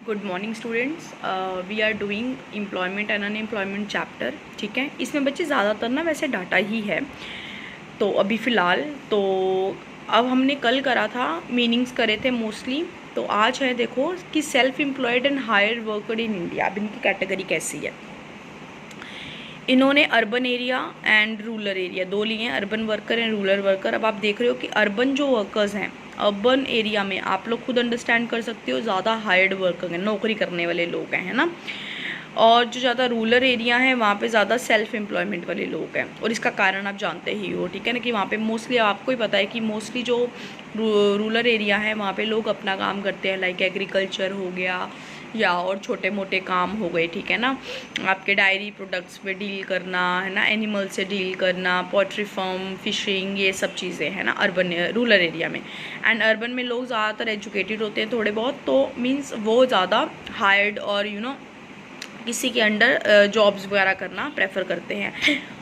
Good morning students. We are doing employment and unemployment chapter. ठीक है, इसमें बच्चे ज़्यादातर ना वैसे डाटा ही है। तो अभी फ़िलहाल तो अब हमने कल करा था, मीनिंग्स करे थे मोस्टली। तो आज है देखो कि self employed and hire worker in India, अब इनकी कैटेगरी कैसी है। इन्होंने urban area and rural area दो लिए हैं, urban worker and rural worker. अब आप देख रहे हो कि अर्बन जो वर्कर्स हैं, अर्बन एरिया में आप लोग खुद अंडरस्टैंड कर सकते हो, ज़्यादा हायर्ड वर्कर हैं, नौकरी करने वाले लोग हैं, है ना। और जो ज़्यादा रूरल एरिया है वहाँ पे ज़्यादा सेल्फ एम्प्लॉयमेंट वाले लोग हैं। और इसका कारण आप जानते ही हो, ठीक है ना, कि वहाँ पे मोस्टली आपको ही पता है कि मोस्टली जो रूरल एरिया है वहाँ पे लोग अपना काम करते हैं, लाइक एग्रीकल्चर हो गया या और छोटे मोटे काम हो गए, ठीक है ना। आपके डायरी प्रोडक्ट्स पे डील करना, है ना, एनिमल से डील करना, पोल्ट्री फार्म, फिशिंग, ये सब चीज़ें हैं ना अर्बन रूरल एरिया में। एंड अर्बन में लोग ज़्यादातर एजुकेटेड होते हैं थोड़े बहुत, तो मीन्स वो ज़्यादा हायर्ड और किसी के अंडर जॉब्स वगैरह करना प्रेफर करते हैं।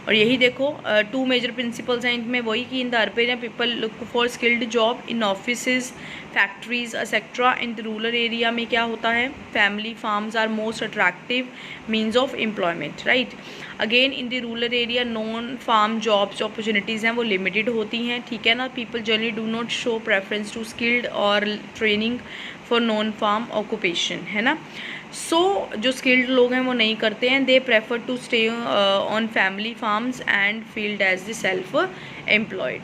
और यही देखो टू मेजर प्रिंसिपल्स हैं इनमें, वही कि in the urban people look for skilled job in offices, factories etcetera. In the rural area में क्या होता है, family farms are most attractive means of employment, right. Again in the rural area non farm jobs opportunities हैं वो limited होती हैं, ठीक है ना। People generally do not show preference to skilled और training for non farm occupation, है ना। जो स्किल्ड लोग हैं वो नहीं करते हैं, they prefer to stay on family farms and field as the self employed,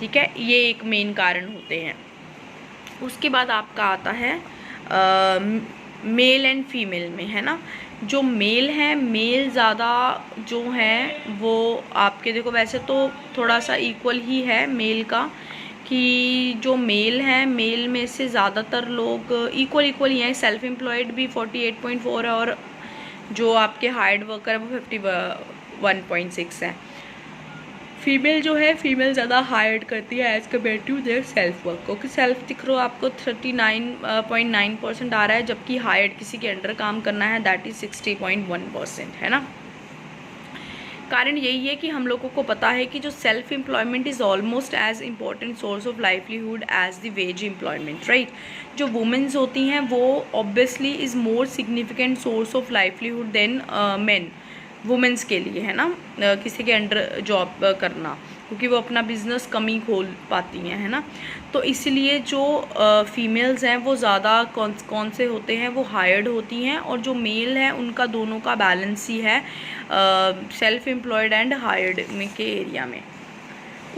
ठीक है। ये एक मेन कारण होते हैं। उसके बाद आपका आता है मेल एंड फीमेल में, है ना। जो मेल है, मेल ज़्यादा जो है वो आपके देखो वैसे तो थोड़ा सा इक्वल ही है मेल का, कि जो मेल है मेल में से ज़्यादातर लोग इक्वल ही हैं। सेल्फ एम्प्लॉयड भी 48.4 है और जो आपके हार्ड वर्कर है वो 51.6 है। फीमेल जो है, फीमेल ज़्यादा हायर्ड करती है as compare to their self work, क्योंकि सेल्फ दिख रहा हो आपको 39.9% आ रहा है, जबकि हायर्ड किसी के अंडर काम करना है दैट इज़ 60.1%, है ना। कारण यही है कि हम लोगों को पता है कि जो self employment is almost as important source of livelihood as the wage employment, right. जो वुमेन्स होती हैं वो obviously is more significant source of livelihood than men, womens के लिए, है ना, किसी के अंडर जॉब करना, क्योंकि वो अपना बिजनेस कम ही खोल पाती हैं, है ना। तो इसलिए जो फीमेल्स हैं वो ज़्यादा कौन से होते हैं, वो हायर्ड होती हैं, और जो मेल है उनका दोनों का बैलेंस ही है सेल्फ एम्प्लॉयड एंड हायर्ड के एरिया में।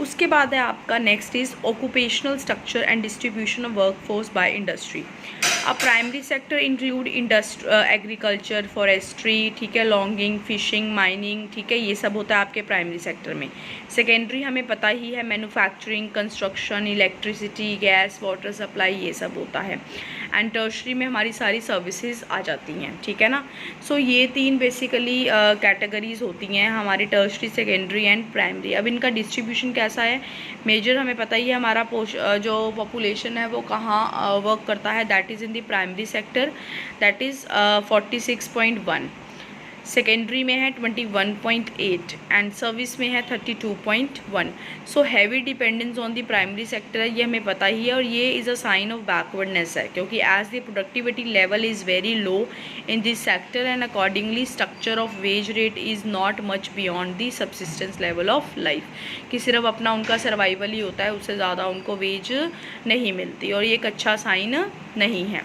उसके बाद है आपका next is occupational structure and distribution of workforce by industry. अब primary sector include agriculture, forestry, ठीक है, लॉगिंग, फिशिंग, माइनिंग, ठीक है, ये सब होता है आपके प्राइमरी सेक्टर में। सेकेंडरी हमें पता ही है, manufacturing, construction, electricity, gas, water supply, ये सब होता है। एंड टर्शरी में हमारी सारी सर्विसेज आ जाती हैं, ठीक है ना। ये तीन बेसिकली कैटेगरीज होती हैं हमारी, टर्शरी, सेकेंडरी एंड प्राइमरी। अब इनका डिस्ट्रीब्यूशन कैसा है, मेजर हमें पता ही है, हमारा जो पॉपुलेशन है वो कहाँ वर्क करता है, that is in the primary sector, that is 46.1। Secondary में है 21.8 एंड सर्विस में है 32.1। Heavy dependence on the primary sector है, ये हमें पता ही है, और ये is a sign of backwardness है, क्योंकि as the productivity level is very low in this sector and accordingly structure of wage rate is not much beyond the subsistence level of life, कि सिर्फ अपना उनका सर्वाइवल ही होता है, उससे ज़्यादा उनको वेज नहीं मिलती, और ये एक अच्छा साइन नहीं है।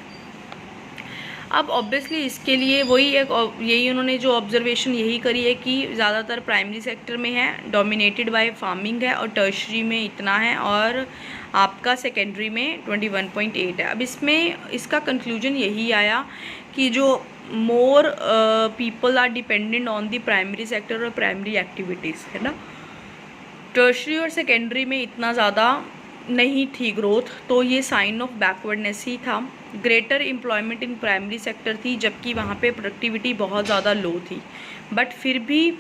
अब ऑब्वियसली इसके लिए यही उन्होंने जो ऑब्जर्वेशन यही करी है कि ज़्यादातर प्राइमरी सेक्टर में है, डोमिनेटेड बाय फार्मिंग है, और टर्शरी में इतना है, और आपका सेकेंडरी में 21.8 है। अब इसका कंक्लूजन यही आया कि जो more people are dependent on the primary sector और प्राइमरी एक्टिविटीज़, है ना। टर्शरी और सेकेंडरी में इतना ज़्यादा नहीं थी ग्रोथ, तो ये साइन ऑफ बैकवर्डनेस ही था। Greater employment in primary sector थी, जबकि वहाँ पे प्रोडक्टिविटी बहुत ज़्यादा लो थी, बट फिर भी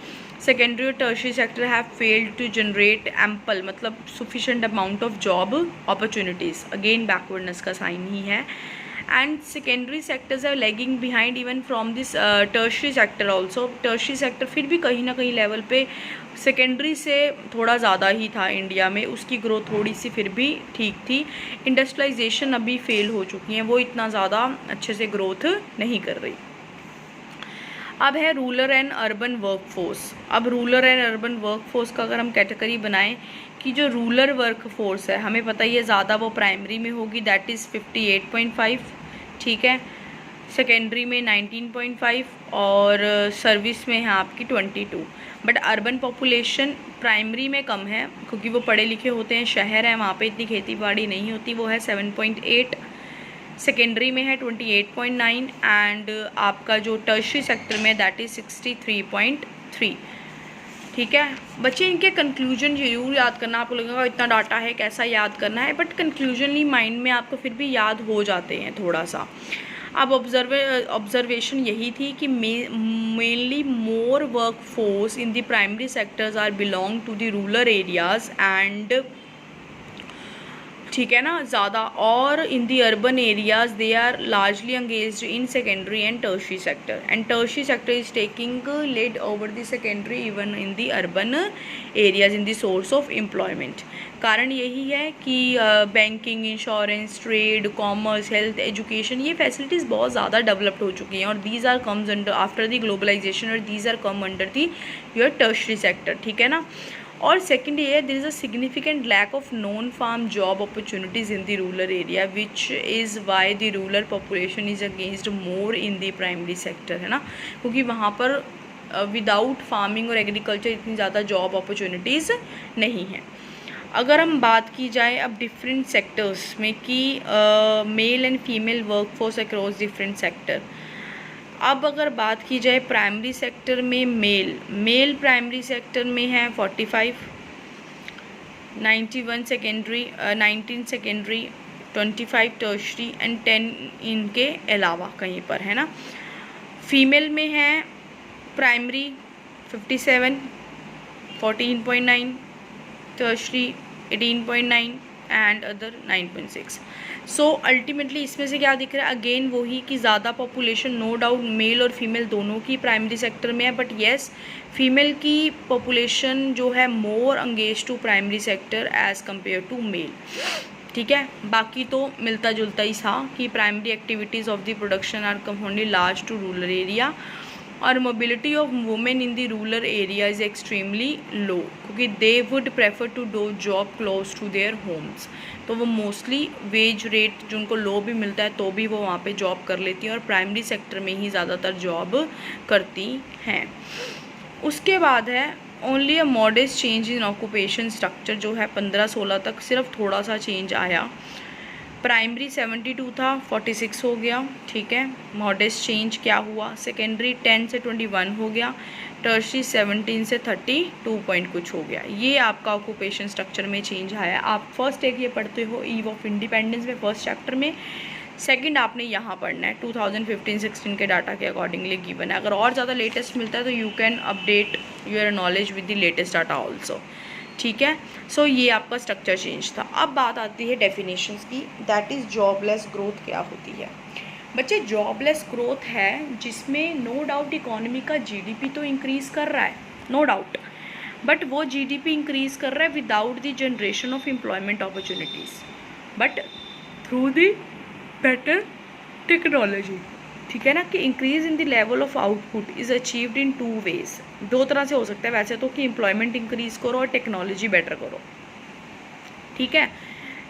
सेकेंडरी और tertiary sector have failed to generate ample, मतलब sufficient amount of job opportunities, again backwardness का साइन ही है। and secondary sectors are lagging behind even from this tertiary sector also. tertiary sector फिर भी कहीं ना कहीं लेवल पे सेकेंडरी से थोड़ा ज़्यादा ही था इंडिया में, उसकी ग्रोथ थोड़ी सी फिर भी ठीक थी. इंडस्ट्रियलाइजेशन अभी फेल हो चुकी हैं, वो इतना ज़्यादा अच्छे से ग्रोथ नहीं कर रही. अब है रूरल एंड अर्बन वर्कफोर्स. अब रूरल एंड अर्बन वर्कफोर्स का अगर हम कैटेगरी बनाएं कि जो रूरल वर्कफोर्स है, हमें पता ही है ज़्यादा वो प्राइमरी में होगी, दैट इज़ 58.5. ठीक है, सेकेंडरी में 19.5 और सर्विस में है आपकी 22. बट अर्बन पॉपुलेशन प्राइमरी में कम है क्योंकि वो पढ़े लिखे होते हैं, शहर है, वहाँ पे इतनी खेती बाड़ी नहीं होती, वो है 7.8. सेकेंडरी में है 28.9 एंड आपका जो टर्शियरी सेक्टर में दैट इज़ 63.3. ठीक है बच्चे, इनके कंक्लूजन जरूर याद करना. आपको लगेगा इतना डाटा है कैसा याद करना है, बट कंक्लूजनली माइंड में आपको फिर भी याद हो जाते हैं थोड़ा सा. अब ऑब्जर्वेशन यही थी कि mainly more workforce in the primary sectors are belong to the rural areas and, ठीक है ना, ज़्यादा, और in the urban areas they are largely engaged in secondary and tertiary sector, and tertiary sector is taking lead over the secondary even in the urban areas in the source of employment. कारण यही है कि banking, insurance, trade, commerce, health, education, ये facilities बहुत ज़्यादा developed हो चुकी हैं और these are comes under after the globalization और these are come under the your tertiary sector. ठीक है ना. और सेकेंड ये there is a significant lack of non farm job opportunities in the rural area which is why the rural population is against more in the primary sector, है ना, क्योंकि वहाँ पर विदाउट फार्मिंग और एग्रीकल्चर इतनी ज़्यादा job opportunities नहीं हैं. अगर हम बात की जाए अब डिफरेंट सेक्टर्स में कि male and female workforce across different sector. अब अगर बात की जाए प्राइमरी सेक्टर में मेल प्राइमरी सेक्टर में है 45, 91 सेकेंडरी, 19 सेकेंडरी, 25 टर्शरी एंड 10 इनके अलावा कहीं पर, है ना. फीमेल में है primary 57, 14.9, tertiary 18.9 and other 9.6. So ultimately इसमें से क्या दिख रहा है, अगेन वही कि ज़्यादा पॉपुलेशन नो डाउट मेल और फीमेल दोनों की प्राइमरी सेक्टर में है, बट येस फीमेल की पॉपुलेशन जो है more engage to primary sector as compare to male. ठीक है, बाकी तो मिलता जुलता ही था कि primary activities of the production are confoundly large to rural area और mobility of women in the rural area is extremely low क्योंकि they would prefer to do job close to their homes. तो वो mostly wage rate जो उनको लो भी मिलता है तो भी वो वहाँ पे जॉब कर लेती हैं और प्राइमरी सेक्टर में ही ज़्यादातर जॉब करती हैं. उसके बाद है only a modest change in occupation structure, जो है 15-16 तक सिर्फ थोड़ा सा चेंज आया. प्राइमरी 72 था 46 हो गया. ठीक है, मॉडेस्ट चेंज क्या हुआ, सेकेंडरी 10 से 21 हो गया, टर्शरी 17 से 32 पॉइंट कुछ हो गया. ये आपका ऑक्यूपेशन स्ट्रक्चर में चेंज आया. आप फर्स्ट एक ये पढ़ते हो ईव ऑफ इंडिपेंडेंस में फर्स्ट चैप्टर में, सेकंड आपने यहाँ पढ़ना है 2015-16 के डाटा के अकॉर्डिंगली गिवन है. अगर और ज़्यादा लेटेस्ट मिलता है तो you can update your knowledge with the latest data also. ठीक है, सो ये आपका स्ट्रक्चर चेंज था. अब बात आती है डेफिनेशंस की, दैट इज़ जॉबलेस ग्रोथ क्या होती है. बच्चे जॉबलेस ग्रोथ है जिसमें नो डाउट इकोनॉमी का जीडीपी तो इंक्रीज़ कर रहा है, नो डाउट, बट वो जीडीपी इंक्रीज़ कर रहा है without the generation of employment opportunities but through the better technology. ठीक है ना, कि increase in the level of output is achieved in 2 ways. 2 तरह से हो सकता है वैसे तो, कि एम्प्लॉयमेंट इंक्रीज़ करो और टेक्नोलॉजी बेटर करो. ठीक है,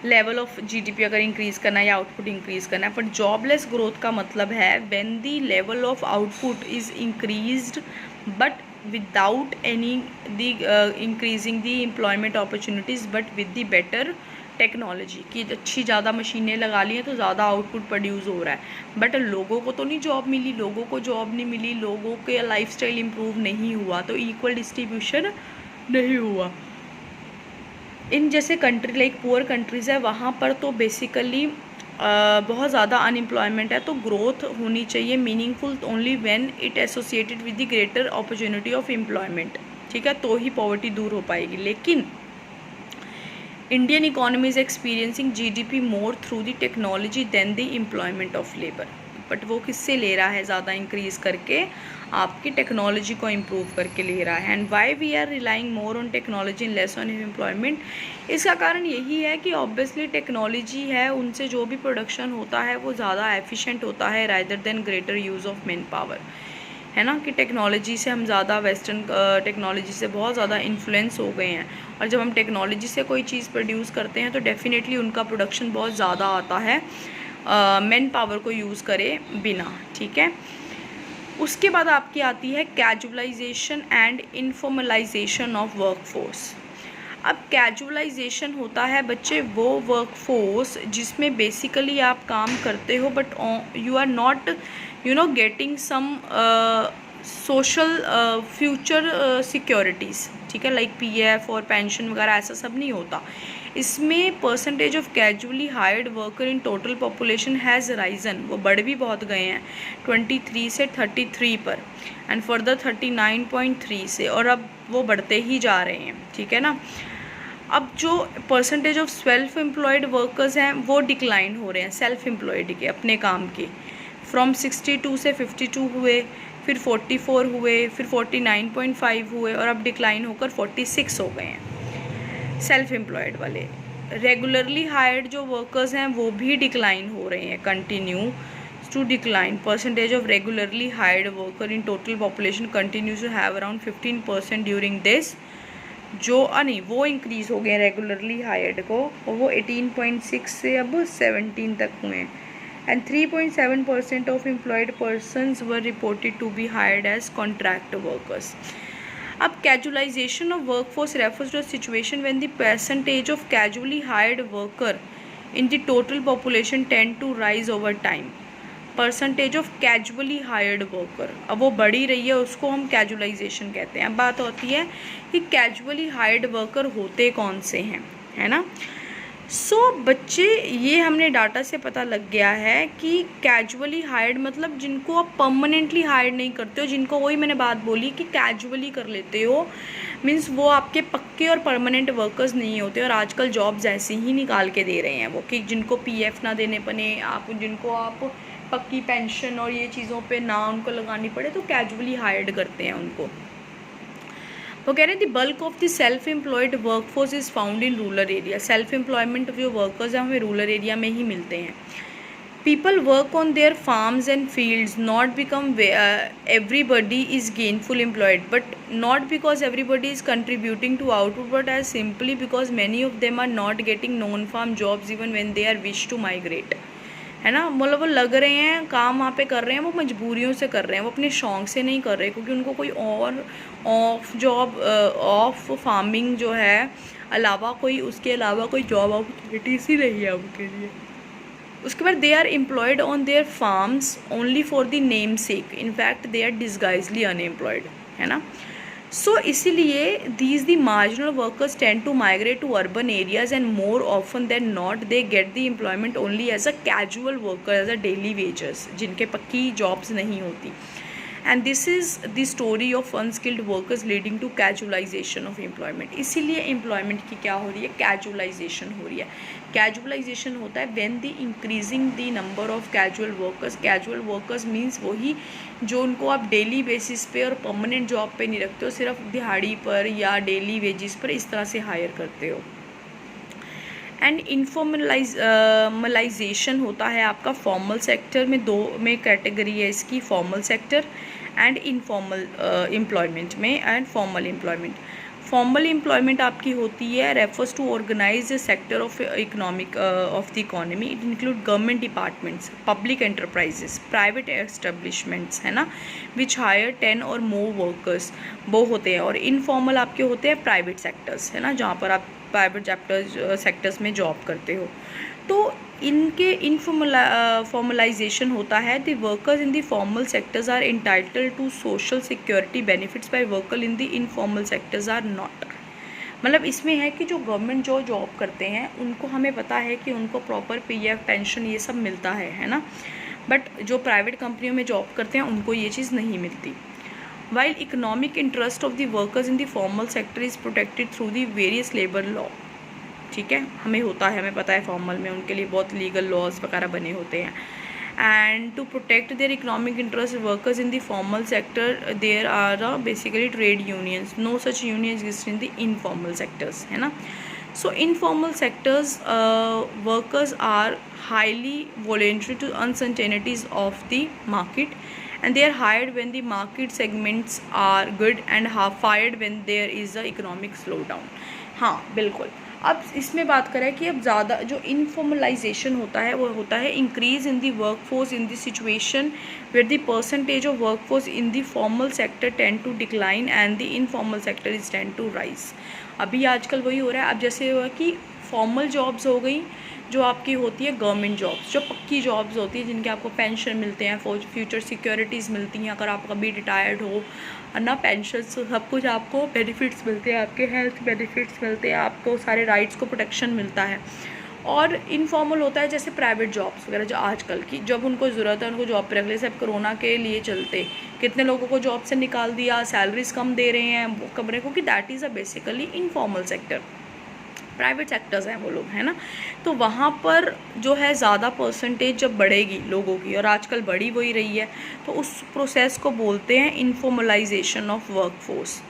लेवल ऑफ जीडीपी अगर इंक्रीज़ करना है या आउटपुट इंक्रीज़ करना है. बट जॉबलेस ग्रोथ का मतलब है when the level of output is increased but without any the increasing the employment opportunities but with the better technology. कि अच्छी ज़्यादा मशीनें लगा ली हैं तो ज़्यादा आउटपुट प्रोड्यूस हो रहा है, बट लोगों को तो नहीं जॉब मिली, लोगों को जॉब नहीं मिली, लोगों के लाइफस्टाइल इम्प्रूव नहीं हुआ, तो इक्वल डिस्ट्रीब्यूशन नहीं हुआ. इन जैसे कंट्री लाइक पुअर कंट्रीज़ है वहाँ पर तो बेसिकली बहुत ज़्यादा अनएम्प्लॉयमेंट है, तो ग्रोथ होनी चाहिए meaningful only when it associated with the greater opportunity of employment. ठीक है, तो ही पॉवर्टी दूर हो पाएगी. लेकिन Indian economy is experiencing GDP more through the technology than the employment of labour. But वो किससे ले रहा है ज़्यादा इंक्रीज़ करके? आपकी टेक्नोलॉजी को इम्प्रूव करके ले रहा है। And why we are relying more on technology and less on employment? इसका कारण यही है कि ऑब्वियसली टेक्नोलॉजी है, उनसे जो भी प्रोडक्शन होता है वो ज़्यादा एफिशिएंट होता है rather than greater use of man power, है ना। कि टेक्नोलॉजी से हम ज़्यादा वेस्टर्न टेक्नोलॉजी से बहुत ज़्यादा इन्फ्लुएंस हो गए हैं, और जब हम टेक्नोलॉजी से कोई चीज़ प्रोड्यूस करते हैं तो डेफिनेटली उनका प्रोडक्शन बहुत ज़्यादा आता है मैन पावर को यूज़ करे बिना, ठीक है। उसके बाद आपकी आती है casualisation and informalisation of workforce. अब कैजुअलाइजेशन होता है बच्चे वो वर्कफोर्स जिसमें बेसिकली आप काम करते हो but you are not getting some social future securities, ठीक है, लाइक PF और पेंशन वगैरह, ऐसा सब नहीं होता। इसमें percentage of casually hired worker in total population has Ryzen, वो बढ़ भी बहुत गए हैं 23 से 33 पर, एंड फर्दर 39.3 से, और अब वो बढ़ते ही जा रहे हैं, ठीक है ना। अब जो percentage of self employed workers हैं वो डिक्लाइन हो रहे हैं, सेल्फ एम्प्लॉयड के, अपने काम के, फ्रॉम 62 से 52 हुए, फिर 44 हुए, फिर 49.5 हुए, और अब डिक्लाइन होकर 46 हो गए हैं सेल्फ एम्प्लॉयड वाले। रेगुलरली हायर्ड जो वर्कर्स हैं वो भी डिक्लाइन हो रहे हैं, continue to decline. Percentage of regularly hired worker in total population continues to have around 15% during this, जो नहीं वो इंक्रीज़ हो गए रेगुलरली हायर्ड को, और वो 18.6 से अब 17 तक हुए हैं। And 3.7% of employed persons were reported to be hired as contract workers. अब casualization of workforce refers to a situation when the percentage of casually hired worker in the total population tend to rise over time. Percentage of casually hired worker, अब वो बढ़ी रही है, उसको हम casualisation कहते हैं। अब बात होती है कि कैजुअली हायर्ड वर्कर होते कौन से हैं, है ना। बच्चे ये हमने डाटा से पता लग गया है कि कैजुअली हायर्ड मतलब जिनको आप परमानेंटली हायर्ड नहीं करते हो, जिनको, वही मैंने बात बोली कि कैजुअली कर लेते हो, मीन्स वो आपके पक्के और परमानेंट वर्कर्स नहीं होते, और आजकल जॉब्स ऐसे ही निकाल के दे रहे हैं वो, कि जिनको PF ना देने पड़े, जिनको आप पक्की पेंशन और ये चीज़ों पे ना उनको लगानी पड़े, तो कैजुअली हायर्ड करते हैं उनको। वो कह रहे हैं the bulk of the self employed workforce is found in rural area. Self employment जो वर्कर्स हैं हमें रूरल एरिया में ही मिलते हैं। People work on their farms and fields, not become everybody is gainful employed, but not because everybody is contributing to output, but as simply because many of them are not getting non farm jobs even when they are wish to migrate, है ना। मतलब वो लग रहे हैं, काम वहाँ पे कर रहे हैं, वो मजबूरियों से कर रहे हैं, वो अपने शौक़ से नहीं कर रहे, क्योंकि उनको कोई और ऑफ फार्मिंग जो है अलावा कोई, उसके अलावा कोई जॉब अपॉर्चुनिटीज़ ही नहीं है उनके लिए। उसके बाद they are employed on their farms only for the name sake, in fact they are disguisedly unemployed, है ना। इसीलिए these the marginal workers tend to migrate to urban areas, and more often than not they get the employment only as a casual worker, as a daily wages, जिनके पक्की jobs नहीं होती। And this is the story of unskilled workers leading to casualization of employment। इसीलिए employment की क्या हो रही है, casualization हो रही है। Casualization होता है when the increasing the number of casual workers। Casual workers means वही जो उनको आप डेली बेसिस पे और परमानेंट जॉब पे नहीं रखते हो, सिर्फ दिहाड़ी पर या डेली वेजिस पर इस तरह से हायर करते हो। एंड इनफॉर्मलाइजेशन होता है आपका फॉर्मल सेक्टर में, दो में कैटेगरी है इसकी, formal sector and informal employment में, and formal employment. Formal employment आपकी होती है refers to organize sector of economic of the economy. It include government departments, public enterprises, private establishments, है ना, विच हायर 10 और मोर वर्कर्स, वो होते हैं। और इनफॉर्मल आपके होते हैं प्राइवेट सेक्टर्स, है ना, जहाँ पर आप प्राइवेट सेक्टर्स में जॉब करते हो। तो इनके फॉर्मलाइजेशन होता है the workers in the formal sectors are entitled to social security benefits by worker in the informal sectors are not. मतलब इसमें है कि जो गवर्नमेंट जो जॉब करते हैं उनको हमें पता है कि उनको प्रॉपर PF पेंशन ये सब मिलता है ना, बट जो प्राइवेट कंपनियों में जॉब करते हैं उनको ये चीज़ नहीं मिलती। While economic interest of the workers in the formal sector is protected through the various labor law, ठीक है, हमें होता है, हमें पता है फॉर्मल में उनके लिए बहुत लीगल लॉज वगैरह बने होते हैं. And to protect their economic interests, workers in the formal sector, there are basically trade unions. No such unions exist in the informal sectors, है ना. So informal sectors, workers are highly voluntary to uncertainties of the market, and they are hired when the market segments are good and fired when there is a economic slowdown. हाँ बिल्कुल. अब इसमें बात करें कि अब ज़्यादा जो इनफॉर्मलाइजेशन होता है वो होता है increase in the workforce in the situation where the percentage of workforce in the formal sector tend to decline and the informal sector is tend to rise. अभी आजकल वही हो रहा है. अब जैसे हुआ कि फॉर्मल जॉब्स हो गई जो आपकी होती है गवर्नमेंट जॉब्स, जो पक्की जॉब्स होती है जिनके आपको पेंशन मिलते हैं, फ्यूचर सिक्योरिटीज़ मिलती हैं, अगर आप कभी रिटायर्ड हो ना, पेंशन सब कुछ आपको बेनिफिट्स मिलते हैं, आपके हेल्थ बेनिफिट्स मिलते हैं, आपको सारे राइट्स को प्रोटेक्शन मिलता है. और इनफॉर्मल होता है जैसे प्राइवेट जॉब्स वगैरह जो आजकल की, जब उनको ज़रूरत है उनको जॉब पर रख ले. सब कोरोना के लिए चलते कितने लोगों को जॉब से निकाल दिया, सैलरीज कम दे रहे हैं कमरे को, कि that is a basically informal sector. Private sectors हैं वो लोग, है ना. तो वहाँ पर जो है ज़्यादा परसेंटेज जब बढ़ेगी लोगों की, और आजकल बढ़ी वही रही है, तो उस प्रोसेस को बोलते हैं इनफॉर्मलाइजेशन ऑफ वर्कफोर्स.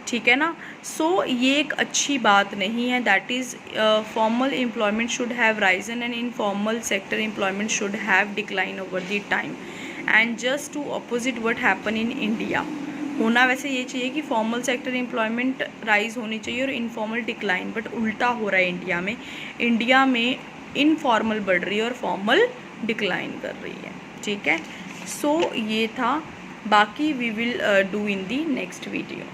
ठीक है ना. सो ये एक अच्छी बात नहीं है. That is formal employment should have risen and informal sector employment should have decline over the time. And just to opposite what happen in India. होना वैसे ये चाहिए कि फॉर्मल सेक्टर एम्प्लॉयमेंट राइज होनी चाहिए और इनफॉर्मल डिक्लाइन, बट उल्टा हो रहा है इंडिया में. इंडिया में इनफॉर्मल बढ़ रही है और फॉर्मल डिक्लाइन कर रही है. ठीक है. सो ये था. बाकी we will do in the next video.